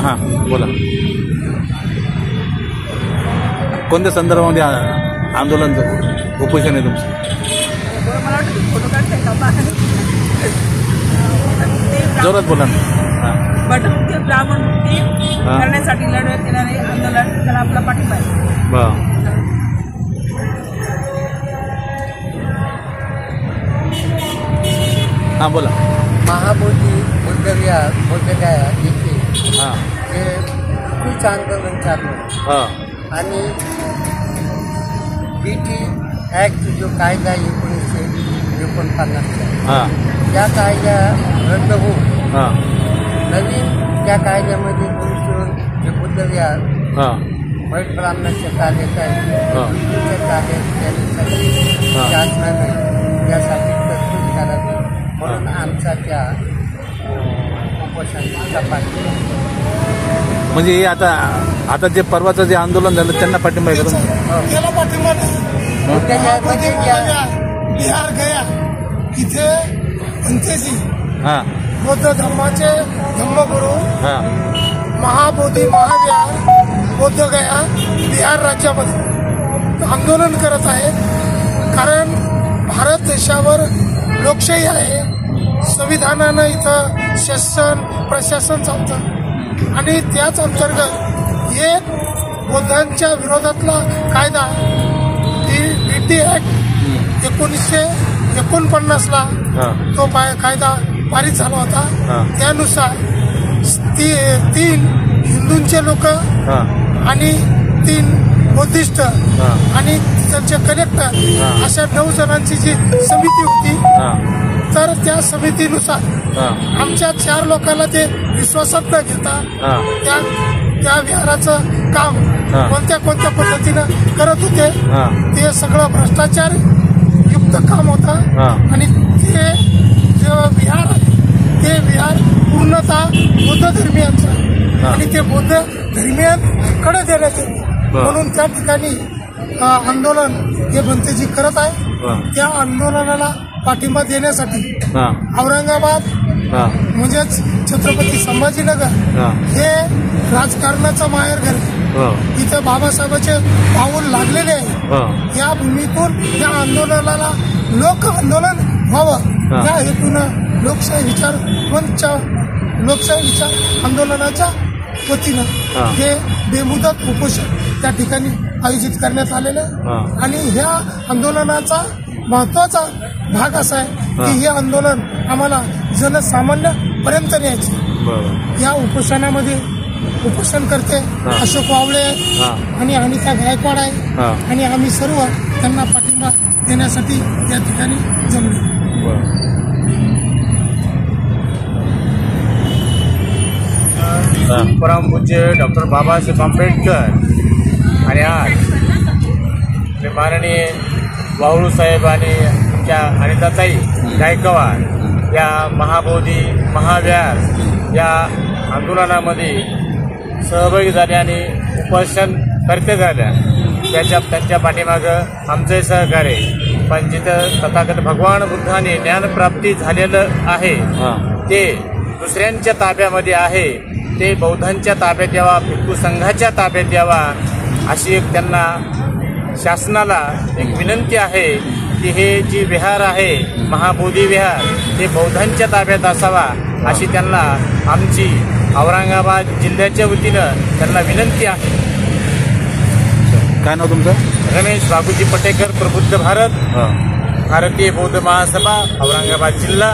हां बोला. कोणत्या संदर्भामध्ये आंदोलन उपोषण आहे तुमचं? जोरात बोला ना. बटमुक्ती ब्राह्मण मुक्ती करण्यासाठी लढवत येणारे आंदोलन, त्याला आपला पाठिंबा आहे. हां बोला. महाबोधी बुद्धविहार बोधगया येथे हे खूप आंदोलन चाललं आणि BT ॲक्ट जो कायदा 1949 त्या कायदा रद्द होऊन नवीन त्या कायद्यामध्ये घुसून जे बुद्धविहार भट ब्राह्मणाच्या ताब्यात आहे ताब्यात शासनाने यासाठी तरतूद करावी म्हणून आमचा त्या उपोषणाचा पाठिंबा. म्हणजे आता जे परवाचं जे आंदोलन झालं त्यांना पाठिंबा आहे का? त्याला पाठिंबा नाही. बिहार गया इथे अंतेजी बौद्ध धर्माचे धम्मगुरू महाबोधी महाविहार बौद्ध गया बिहार राज्यामध्ये आंदोलन करत आहे. कारण भारत देशावर लोकशाही आहे, संविधानानं इथं शासन प्रशासन चालतं आणि त्याच अंतर्गत एक बौद्धांच्या विरोधातला कायदा BT ॲक्ट 1949 तो कायदा पारित झाला होता. त्यानुसार 3 हिंदूंचे लोक आणि 3 बुद्धिस्ट आणि त्यांचे कलेक्टर अशा 9 जणांची जी समिती होती, तर त्या समितीनुसार आमच्या 4 लोकांना ते विश्वासात न घेता त्या विहाराचं काम कोणत्या पद्धतीनं करत होते. ते सगळं भ्रष्टाचार युक्त काम होतं आणि ते विहार पूर्णतः बौद्ध धर्मियांचं आणि ते बौद्ध धर्मियांकडे देण्यात येते. म्हणून त्या ठिकाणी आंदोलन हे बनतेजी करत आहे. त्या आंदोलनाला पाठिंबा देण्यासाठी औरंगाबाद म्हणजेच छत्रपती संभाजीनगर हे राजकारणाचं माहेरघर आहे. इथं बाबासाहेबांचे पाऊल लागलेले आहे. या भूमीतून या आंदोलनाला लोक आंदोलन व्हावं या हेतूनं लोकशाही विचार आंदोलनाच्या वतीनं हे बेमुदत उपोषण त्या ठिकाणी आयोजित करण्यात आलेलं आहे. आणि ह्या आंदोलनाचा महत्वाचा भाग असा आहे की हे आंदोलन आम्हाला जनसामान्यपर्यंत न्यायचे. या उपोषणामध्ये उपोषणकर्ते अशोक वावळे आणि अनिता गायकवाड आहे आणि आम्ही सर्व त्यांना पाठिंबा देण्यासाठी या ठिकाणी जमलो. परमपूज्य डॉक्टर बाबासाहेब आंबेडकर आणि आज माननीय वावळू साहेब आणि त्या अनिताताई गायकवाड या महाबोधी महाविहार या आंदोलनामध्ये सहभागी झाल्या आणि उपोषणकर्ते झाल्या. त्यांच्या पाठीमागं आमचे सहकार्य. पण जिथं तथागत भगवान बुद्धाने ज्ञानप्राप्ती झालेलं आहे ते दुसऱ्यांच्या ताब्यामध्ये आहे, ते बौद्धांच्या ताब्यात यावा, भिक्खू संघाच्या ताब्यात यावा अशी एक त्यांना शासनाला एक विनंती आहे की हे जी विहार आहे महाबोधी विहार ते बौद्धांच्या ताब्यात असावा अशी त्यांना आमची औरंगाबाद जिल्ह्याच्या वतीनं त्यांना विनंती आहे. काय नाव तुमचं? रमेश बाबूजी पटेकर, प्रबुद्ध भारत, भारतीय बौद्ध महासभा, औरंगाबाद जिल्हा.